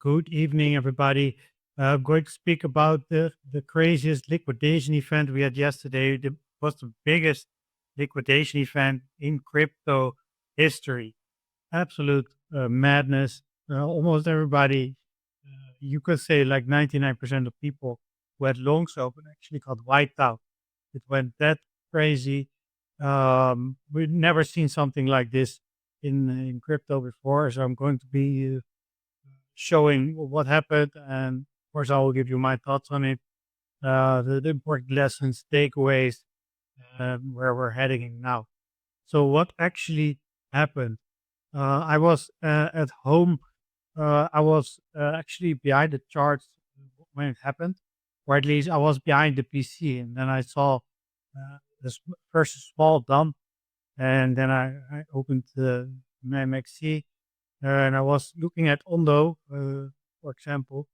Good evening, everybody. I'm going to speak about the craziest liquidation event we had yesterday. It was the biggest liquidation event in crypto history. Absolute madness. Almost everybody, you could say like 99% of people who had longs open actually got wiped out. It went that crazy. We've never seen something like this in crypto before. So I'm going to be showing what happened, and of course, I will give you my thoughts on it, the important lessons, takeaways, where we're heading in now. So, what actually happened? I was at home. I was actually behind the charts when it happened, or at least I was behind the PC, and then I saw this first small dump, and then I opened my MXC, and I was looking at Ondo, for example.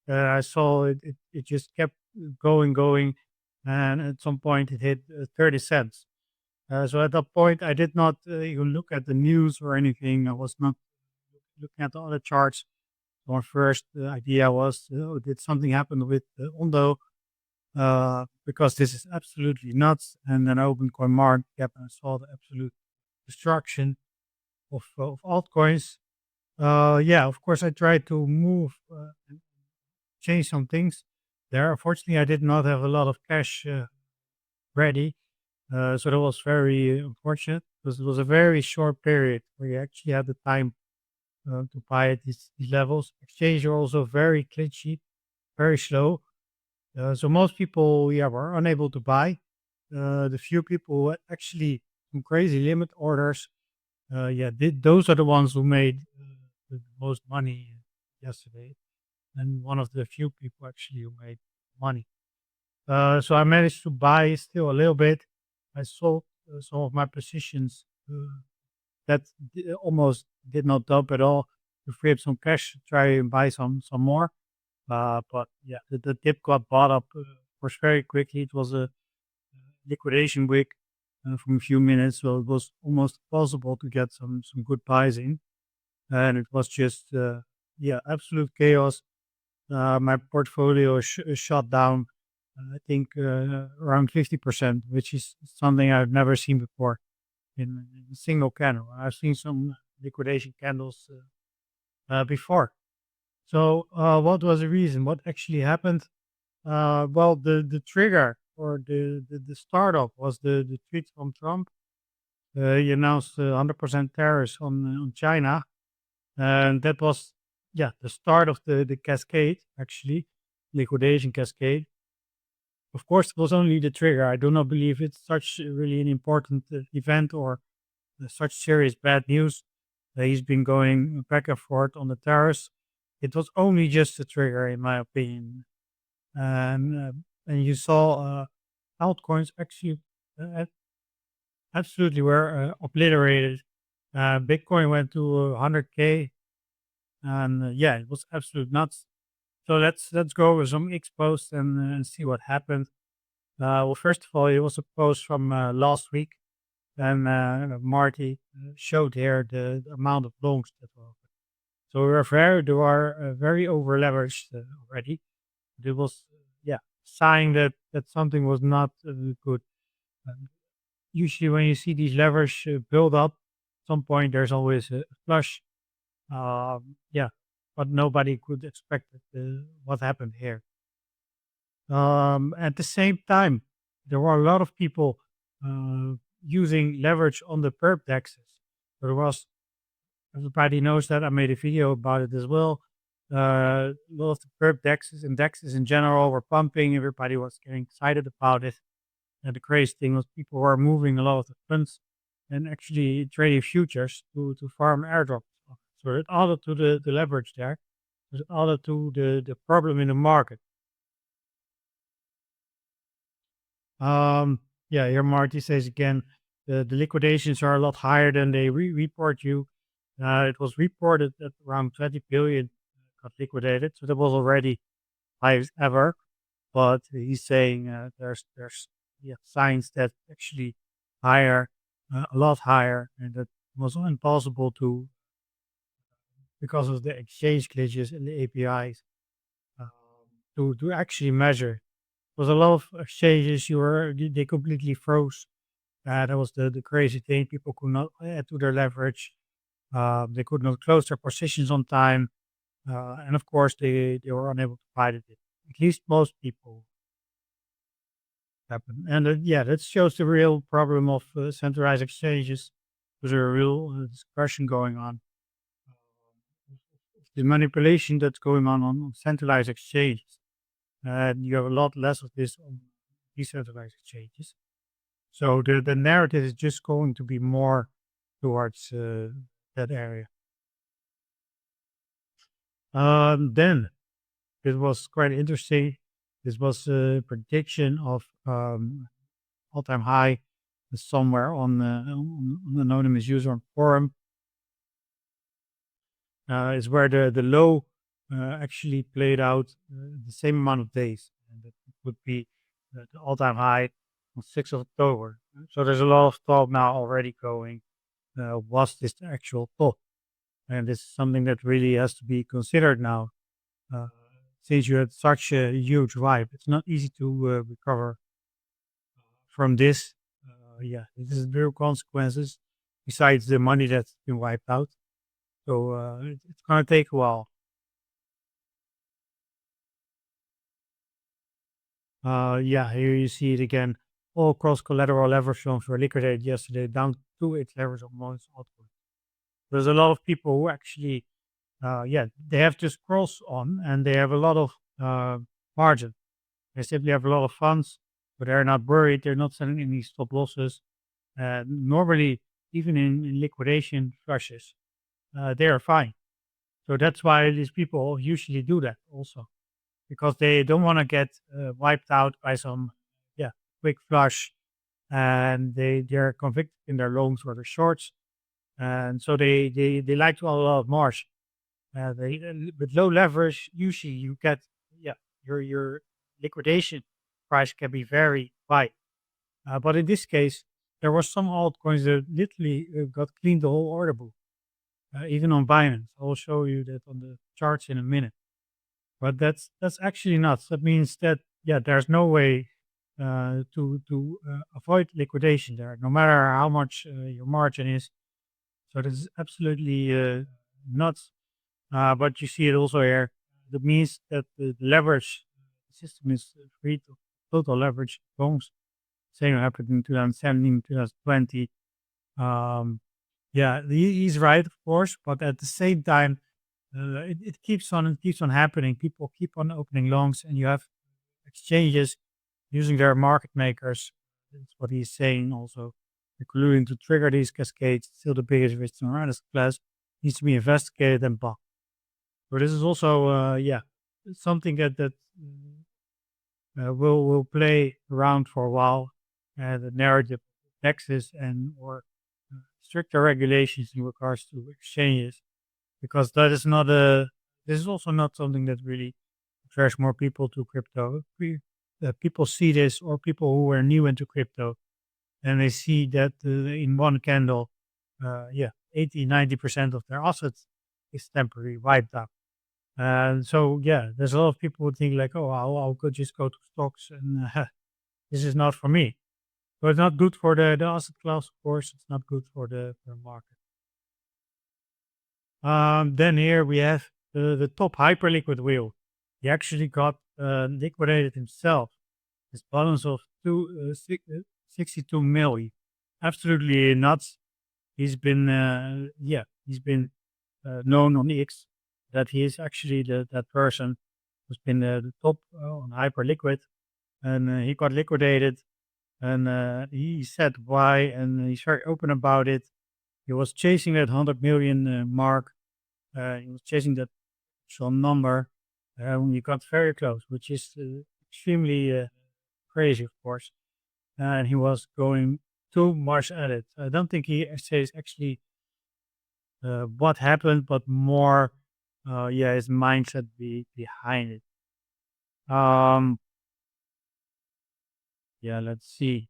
I saw it just kept going, and at some point it hit 30 cents. So at that point, I did not even look at the news or anything. I was not looking at the other charts. So my first idea was, oh, did something happen with Ondo? Because this is absolutely nuts. And then I opened CoinMarketCap and I saw the absolute destruction of altcoins. Yeah, of course, I tried to move and change some things there. Unfortunately, I did not have a lot of cash ready, so that was very unfortunate because it was a very short period where you actually had the time to buy at these levels. Exchanges are also very glitchy, very slow. So most people, yeah, were unable to buy. The few people who had actually some crazy limit orders, yeah, those are the ones who made the most money yesterday, and one of the few people actually who made money. So I managed to buy still a little bit. I sold some of my positions that almost did not dump at all to free up some cash to try and buy some more. But yeah, the dip got bought up, of course, very quickly. It was a liquidation week from a few minutes, so it was almost possible to get some good buys in, and it was just yeah, absolute chaos. My portfolio shot down, I think, around 50%, which is something I've never seen before in a single candle. I've seen some liquidation candles before. So, what was the reason? What actually happened? Well, the trigger or the startup was the tweet from Trump. He announced 100% tariffs on China, and that was, yeah, the start of the cascade, actually, liquidation cascade. Of course, it was only the trigger. I do not believe it's such really an important event or such serious bad news. He's been going back and forth on the tariffs. It was only just a trigger, in my opinion. And you saw altcoins actually absolutely were obliterated. Bitcoin went to 100K, and yeah, it was absolute nuts. So let's go over some exposed and see what happened. Well, first of all, it was a post from last week, and Marty showed here the amount of longs that were open. So they were very over leveraged already. It was yeah, sign that something was not good. Um, Usually, when you see these leverage build up, at some point there's always a flush. Yeah, but nobody could expect what happened here. At the same time, there were a lot of people uh, using leverage on the perp dexes. There was everybody knows that I made a video about it as well. A lot of the perp dexes and dexes in general were pumping. Everybody was getting excited about it. And the crazy thing was people were moving a lot of the funds and actually trading futures to farm airdrops. So it added to the leverage there. It added to the problem in the market. Yeah, here Marty says again, the liquidations are a lot higher than they report you. It was reported that around 20 billion got liquidated, so that was already highest ever. But he's saying there's yeah, signs that actually higher, a lot higher, and that was impossible because of the exchange glitches in the APIs um, to actually measure. Was a lot of exchanges they completely froze. That was the crazy thing. People could not add to their leverage. They could not close their positions on time, and of course they were unable to fight it. At least most people happen. And yeah, that shows the real problem of centralized exchanges. There's a real discussion going on. The manipulation that's going on centralized exchanges. And you have a lot less of this on decentralized exchanges. So the narrative is just going to be more towards that area. Then it was quite interesting. This was a prediction of all-time high somewhere on an anonymous user forum. Is where the low actually played out the same amount of days, and that would be the all-time high on 6th of October. So there's a lot of thought now already going. Was this the actual thought? And this is something that really has to be considered now. Uh, since you had such a huge vibe, it's not easy to recover from this. Yeah, this is real consequences besides the money that's been wiped out. So it's going to take a while. Yeah, here you see it again. All cross collateral leverage loans were liquidated yesterday, down to its levels of most altcoins. There's a lot of people who actually, yeah, they have just cross on and they have a lot of margin. They simply have a lot of funds, but they're not worried. They're not selling any stop losses. Normally, even in liquidation flushes, they are fine. So that's why these people usually do that also, because they don't want to get wiped out by some, yeah, quick flush, and they're convicted in their longs or their shorts, and so they like to have a lot of margin. With low leverage, usually you get, yeah, your liquidation price can be very high. But in this case, there was some altcoins that literally got cleaned the whole order book, even on Binance. I'll show you that on the charts in a minute. But that's actually nuts. That means that, yeah, there's no way to avoid liquidation there, no matter how much your margin is. So this is absolutely nuts. But you see it also here. That means that the leverage system is free to total leverage loans. Same happened in 2017, 2020. Yeah, he's right, of course, but at the same time, it keeps on and keeps on happening. People keep on opening longs, and you have exchanges using their market makers. That's what he's saying also, including to trigger these cascades. Still the biggest risk in our asset class needs to be investigated and blocked. So this is also, yeah, something that will play around for a while. The narrative, nexus, and or stricter regulations in regards to exchanges, because that is not a. This is also not something that really attracts more people to crypto. People see this, or people who are new into crypto, and they see that in one candle, yeah, 80-90% of their assets is temporarily wiped out. And so, yeah, there's a lot of people who think like, oh, I could just go to stocks, and this is not for me. So it's not good for the asset class, of course. It's not good for the market. Then here we have the top hyperliquid wheel. He actually got liquidated himself. His balance of 62 million. Absolutely nuts. He's been, yeah, he's been known on X that he is actually that person who's been the top on hyperliquid, and he got liquidated. And he said why, and he's very open about it. He was chasing that 100 million mark. He was chasing that some number. He got very close, which is extremely crazy, of course. And he was going too much at it. I don't think he says actually what happened, but more, yeah, his mindset behind it. Um, yeah, let's see.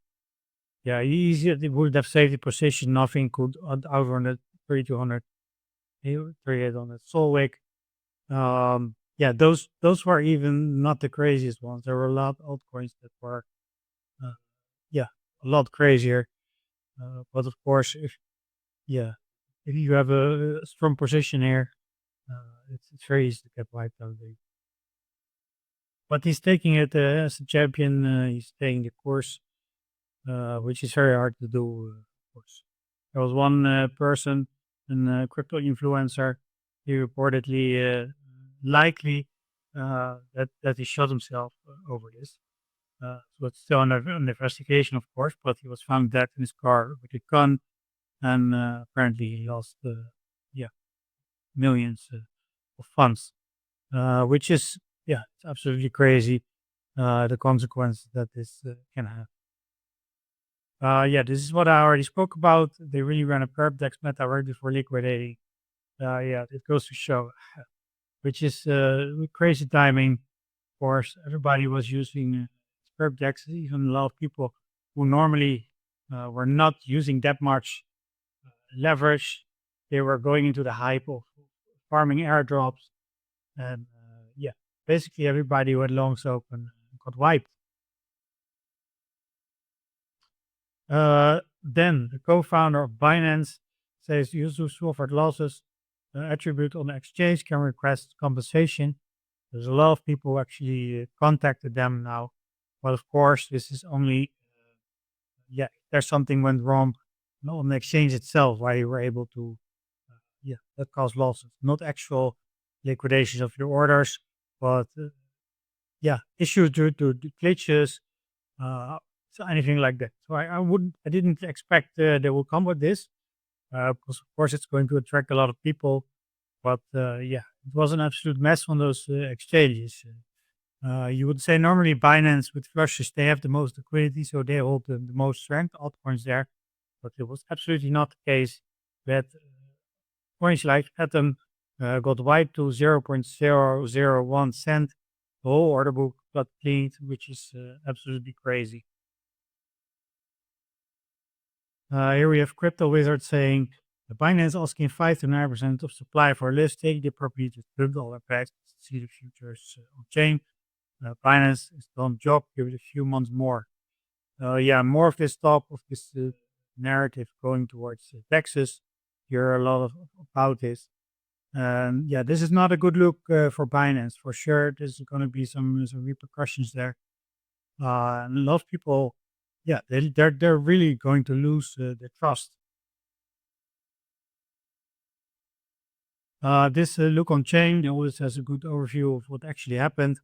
Yeah, he would have saved the position. Nothing could outrun it 3200. They were traded on the Solwick. Yeah, those were even not the craziest ones. There were a lot of altcoins that were, uh, yeah, a lot crazier. But of course, yeah, if you have a strong position here, it's very easy to get wiped out. But he's taking it as a champion. He's taking the course, which is very hard to do. Of course, there was one person, a crypto influencer. He reportedly likely that he shot himself over this. So it's still under investigation, of course. But he was found dead in his car with a gun, and apparently he lost, yeah, millions of funds, which is, yeah, it's absolutely crazy. The consequences that this can have. Yeah, this is what I already spoke about. They really ran a perp dex meta right before liquidating. Yeah, it goes to show, which is crazy timing. Of course, everybody was using perp dex. Even a lot of people who normally were not using that much leverage, they were going into the hype of farming airdrops, and yeah, basically everybody who had longs open got wiped. Then the co-founder of Binance says users who suffered losses attribute on the exchange can request compensation. There's a lot of people who actually contacted them now, but of course this is only, yeah, if there's something went wrong not on the exchange itself why you were able to, yeah, that caused losses, not actual liquidations of your orders, but yeah, issues due to glitches, so anything like that. So I didn't expect they will come with this, because of course it's going to attract a lot of people. But yeah, it was an absolute mess on those exchanges. You would say normally Binance with flushes they have the most liquidity, so they hold the most strength altcoins there. But it was absolutely not the case. That coins like Atom got wiped to 0.001 cent. The whole order book got cleaned, which is absolutely crazy. Here we have Crypto Wizard saying the Binance asking 5 to 9% of supply for listing. They probably just dumped all their packs to see the futures on chain. Binance is done job. Give it a few months more. Yeah, more of this talk of this narrative going towards Texas. Hear a lot about this. Yeah, this is not a good look for Binance for sure. There's going to be some repercussions there. And a lot of people, yeah, they're really going to lose their trust. This look on chain always has a good overview of what actually happened.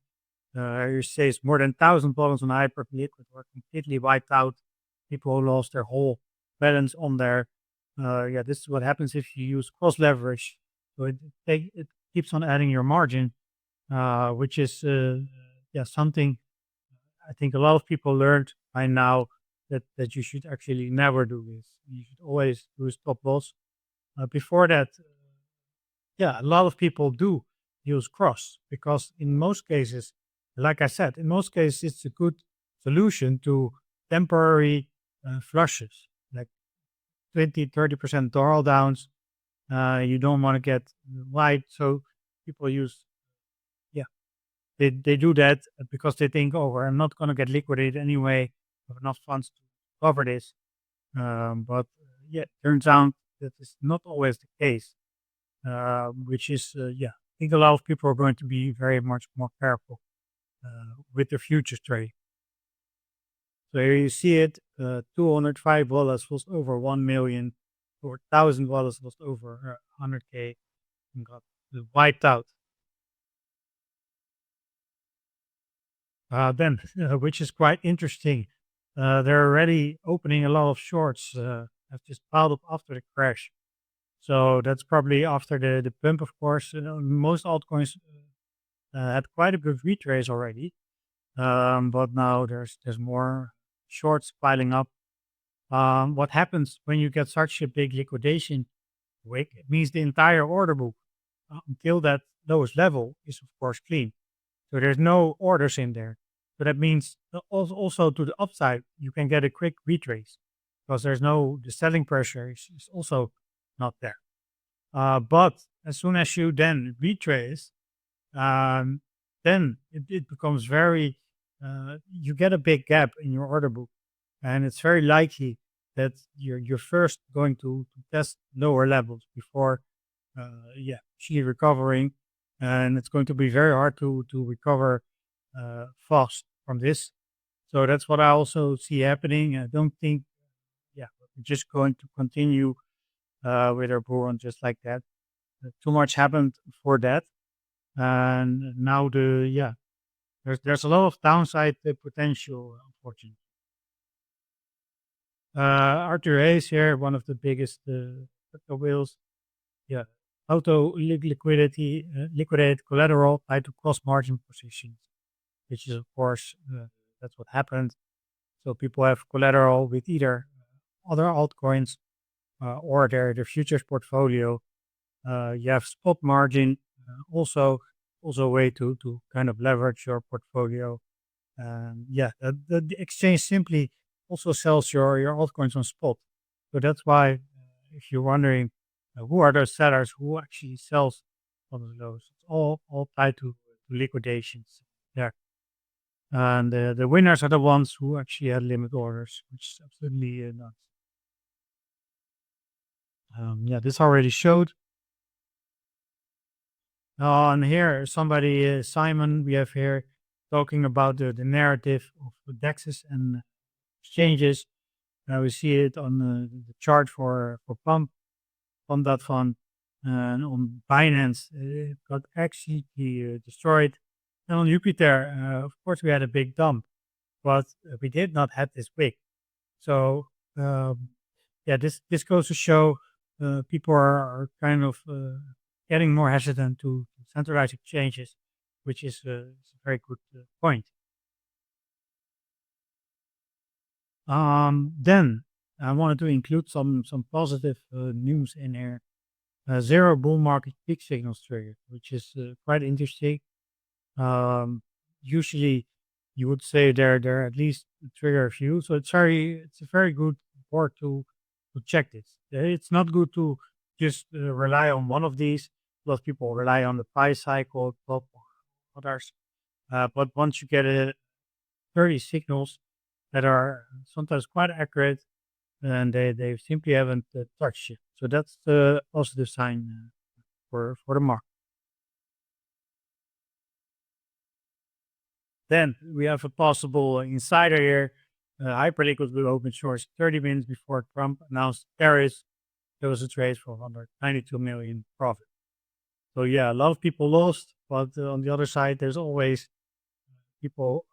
Here says more than 1,000 bonds on Hyperliquid were completely wiped out. People lost their whole balance on there. Yeah, this is what happens if you use cross leverage. So it keeps on adding your margin, which is yeah, something I think a lot of people learned by now that you should actually never do this. You should always do a stop loss. Before that, yeah, a lot of people do use cross because in most cases, like I said, in most cases it's a good solution to temporary flushes, like 20-30% drawdowns. You don't want to get wide, so people use, yeah, they do that because they think, oh, I'm not going to get liquidated anyway. I have enough funds to cover this. But yeah, turns out that is not always the case, which is, yeah, I think a lot of people are going to be very much more careful with their futures trade. So here you see it, 205 wallets was over 1 million, or 1,000 wallets was over 100K and got wiped out. Then, which is quite interesting, they're already opening a lot of shorts, have just piled up after the crash. So that's probably after the pump, of course. Most altcoins had quite a good retrace already, but now there's more shorts piling up. What happens when you get such a big liquidation wick? It means the entire order book until that lowest level is of course clean. So there's no orders in there. So that means also to the upside, you can get a quick retrace because the selling pressure is also not there. But as soon as you then retrace, um, then it becomes very, you get a big gap in your order book, and it's very likely that you're first going to test lower levels before, she recovering, and it's going to be very hard to recover fast from this. So that's what I also see happening. I don't think, we're just going to continue with our bull run just like that. Too much happened for that, and now there's a lot of downside potential, unfortunately. Arthur Hayes here, one of the biggest crypto whales. Yeah, liquidity, liquidated collateral tied to cross margin positions, which is of course that's what happened. So people have collateral with either other altcoins or their futures portfolio. You have spot margin, also a way to kind of leverage your portfolio. The exchange simply also sells your altcoins on spot. So that's why, if you're wondering who are those sellers who actually sells all of those, it's all tied to liquidations there. And the winners are the ones who actually had limit orders, which is absolutely nuts. This already showed. And here, somebody, Simon, we have here talking about the narrative of the DEXs and exchanges. We see it on the chart for Pump.fun, and on Binance, it got actually destroyed. And on Jupiter, of course, we had a big dump, but we did not have this big. So, this goes to show people are kind of getting more hesitant to centralize exchanges, which is a very good point. Then I wanted to include some positive news in here. Zero bull market peak signals triggered, which is quite interesting. Usually, you would say there are at least trigger a few, so it's a very good board to check this. It's not good to just rely on one of these. A lot of people rely on the price cycle, top or others. But once you get 30 signals that are sometimes quite accurate, and they simply haven't touched it. So that's the positive sign for the market. Then we have a possible insider here. Hyperliquid will open source 30 minutes before Trump announced tariffs. There was a trade for 192 million profit. So yeah, a lot of people lost, but on the other side, there's always people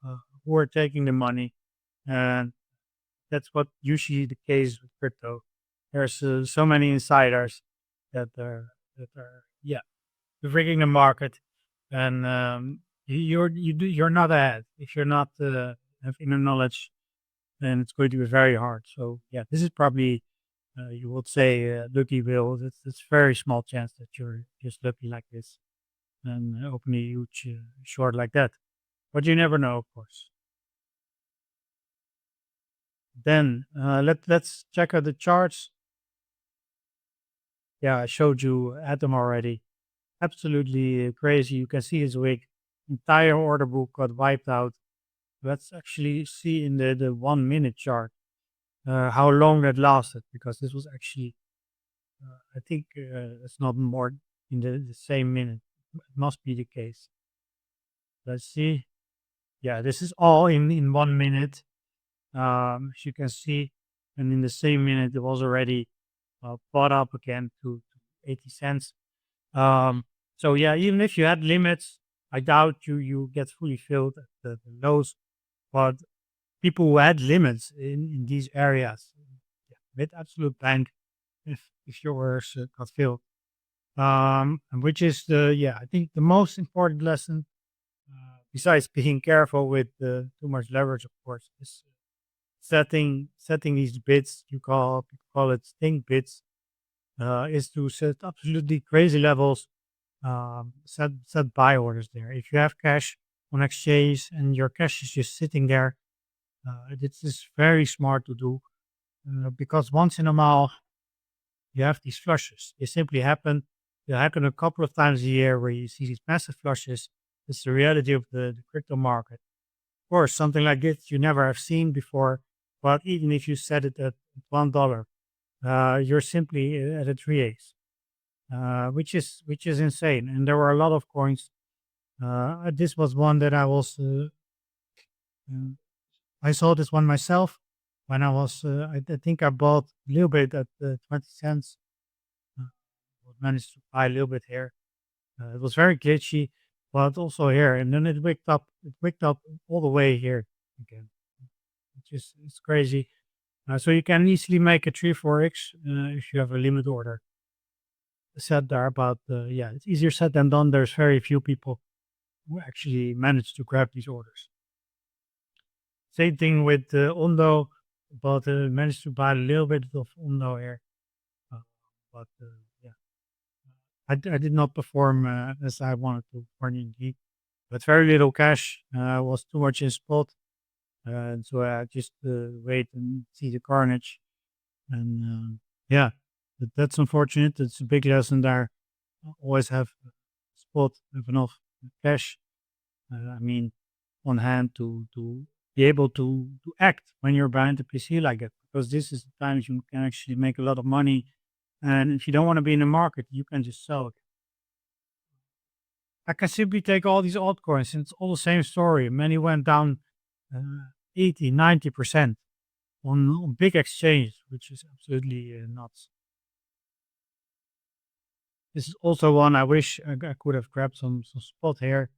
who are taking the money, and that's what usually the case with crypto. There's so many insiders that are rigging the market, and you're not ahead if you're not have inner knowledge, then it's going to be very hard. So yeah, this is probably you would say lucky will. It's very small chance that you're just lucky like this and open a huge short like that, but you never know, of course. Then let's check out the charts. Yeah, I showed you Atom already. Absolutely crazy. You can see his wig. Entire order book got wiped out. Let's actually see in the 1 minute chart how long that lasted, because this was actually, I think it's not more in the same minute. It must be the case. Let's see. Yeah, this is all in 1 minute. As you can see, and in the same minute, it was already bought up again to 80 cents. So yeah, even if you had limits, I doubt you get fully filled at the lows. But people who had limits in these areas, with absolute bank, if yours got filled, and which is I think the most important lesson, besides being careful with too much leverage, of course, is setting these bits. People call it stink bits, is to set absolutely crazy levels. Set buy orders there. If you have cash on exchange and your cash is just sitting there, this is very smart to do, because once in a while you have these flushes. They simply happen. They happen a couple of times a year where you see these massive flushes. It's the reality of the crypto market. Of course, something like this you never have seen before. But even if you set it at $1, you're simply at a 3x, which is insane. And there were a lot of coins. This was one that uh, I saw this one myself when I was. I think I bought a little bit at 20 cents. Uh, Managed to buy a little bit here. It was very glitchy, but also here, and then it wicked up. It wicked up all the way here again, which is it's crazy. So you can easily make a 3-4x if you have a limit order set there. But yeah, it's easier said than done. There's very few people who actually manage to grab these orders. Same thing with Ondo, but managed to buy a little bit of Ondo here. Uh, but yeah, I did not perform as I wanted to for NG. But very little cash was too much in spot. And so I just wait and see the carnage. And yeah, that's unfortunate. It's a big lesson there. Always have spot, have enough cash. I mean, on hand to be able to act when you're behind the PC like that, because this is the times you can actually make a lot of money. And if you don't want to be in the market, you can just sell it. I can simply take all these altcoins and it's all the same story. Many went down 80, 90% on big exchanges, which is absolutely nuts. This is also one I wish I could have grabbed some spot here.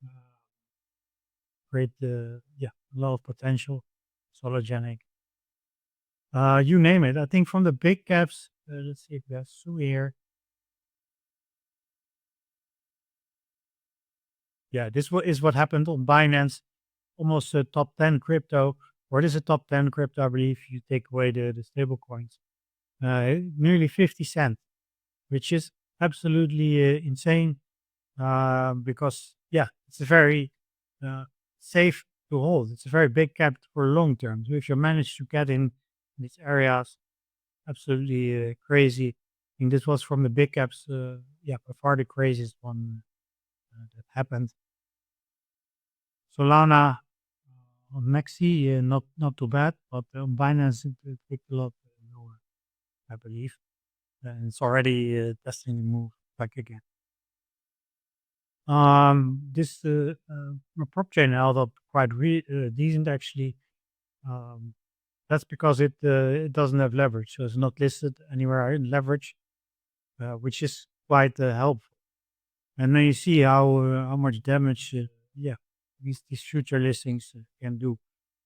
Uh, Great, yeah, a lot of potential, sologenic. You name it. I think from the big caps, let's see if we have Sue here. Yeah, is what happened on Binance. Almost a top 10 crypto, or it is a top 10 crypto, I believe, if you take away the stable coins. Nearly 50 cents, which is absolutely insane because, yeah, it's a very uh, safe to hold. It's a very big cap for long term. So if you manage to get in these areas, absolutely crazy. I think this was from the big caps, yeah, by far the craziest one that happened. Solana on Maxi, not too bad, but on Binance it picked a lot lower, I believe, and it's already testing the move back again. This prop chain held up quite decent actually. Um, that's because it doesn't have leverage, so it's not listed anywhere in leverage, which is quite helpful. And then you see how much damage, yeah, these future listings can do.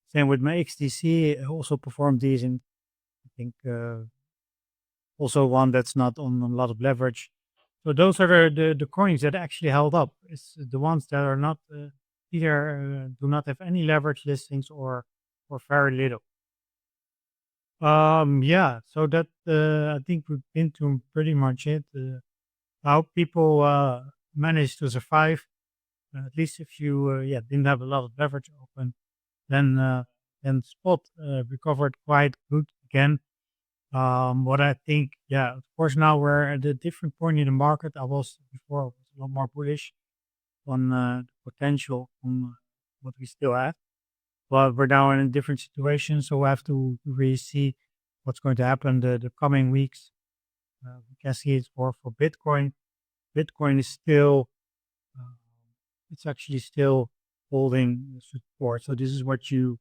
Same with my XTC, also performed decent. I think also one that's not on a lot of leverage. So those are the coins that actually held up. It's the ones that are not either do not have any leverage listings or very little. Yeah, so that I think we've been to pretty much it. How people manage to survive, at least if you yeah didn't have a lot of leverage open, then spot recovered quite good again. What I think, yeah, of course, now we're at a different point in the market. I was before I was a lot more bullish on the potential on what we still have, but we're now in a different situation, so we have to really see what's going to happen the coming weeks. We can see it for Bitcoin. Bitcoin is still, uh, it's actually still holding support. So this is what you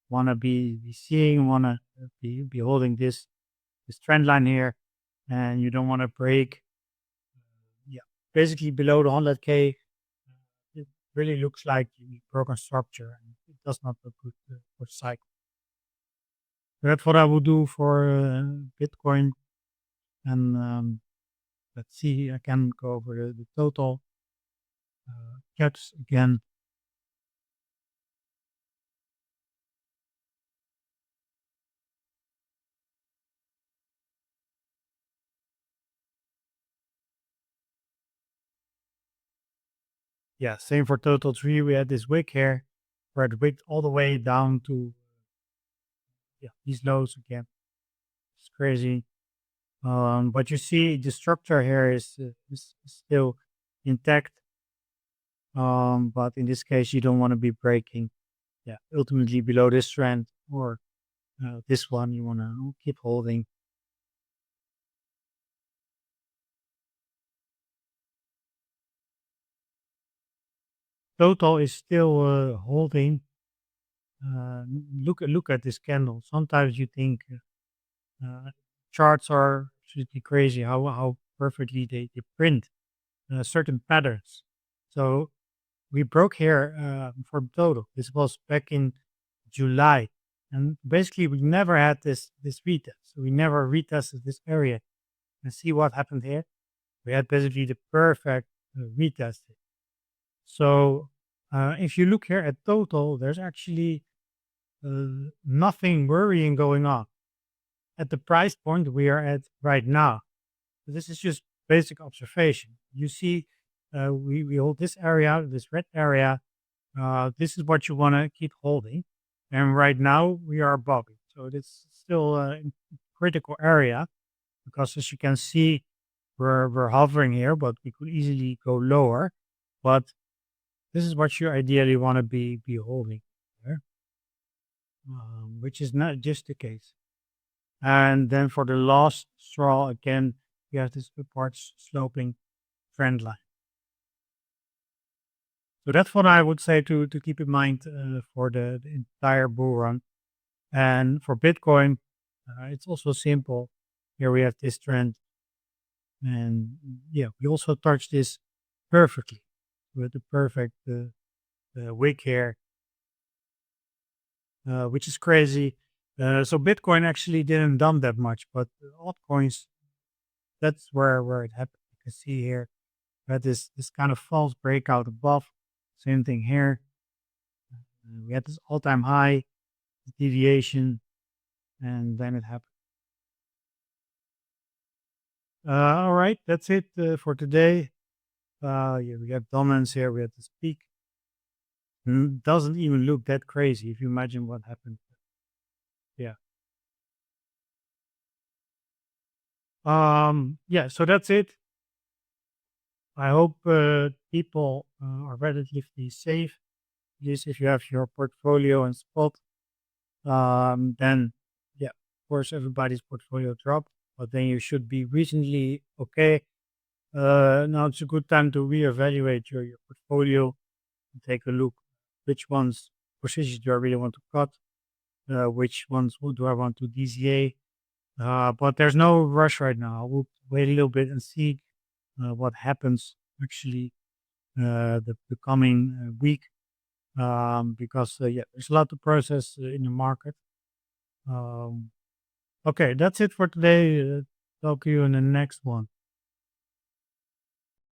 want to be seeing, want to be holding this trend line here, and you don't want to break. Yeah, basically below the 100K, it really looks like you broken structure, and it does not look good for the cycle. So that's what I would do for Bitcoin, and let's see. I can go over the total cuts again. Yeah, same for total three. We had this wick here, where it wicked all the way down to yeah these lows again. It's crazy. But you see, the structure here is still intact. But in this case, you don't want to be breaking, yeah, ultimately below this trend or this one. You want to keep holding. Total is still holding. Look at this candle. Sometimes you think uh, charts are absolutely crazy. How perfectly they print certain patterns. So we broke here for total. This was back in July, and basically we never had this retest. So we never retested this area. And see what happened here. We had basically the perfect retest. So if you look here at total, there's actually nothing worrying going on at the price point we are at right now. This is just basic observation. You see, we hold this area, this red area. This is what you want to keep holding. And right now we are above it. So it's still a critical area because as you can see, we're hovering here, but we could easily go lower. But this is what you ideally want to be holding here, which is not just the case. And then for the last straw, again, we have this upward sloping trend line. So that's what I would say to keep in mind for the entire bull run. And for Bitcoin, it's also simple. Here we have this trend. And yeah, we also touch this perfectly with the perfect wick here, which is crazy. So Bitcoin actually didn't dump that much, but altcoins, that's where it happened. You can see here, we had this kind of false breakout above. Same thing here. We had this all-time high deviation, and then it happened. All right, that's it for today. Yeah, we have dominance here. We have this peak. Doesn't even look that crazy if you imagine what happened. Yeah. Yeah. So that's it. I hope people are relatively safe. At least if you have your portfolio and spot, then yeah, of course everybody's portfolio dropped, but then you should be reasonably okay. Now it's a good time to reevaluate your portfolio and take a look which ones positions do I really want to cut, which ones do I want to DCA. But there's no rush right now. We'll wait a little bit and see what happens actually the coming week because yeah, there's a lot to process in the market. Um, okay, that's it for today. Talk to you in the next one.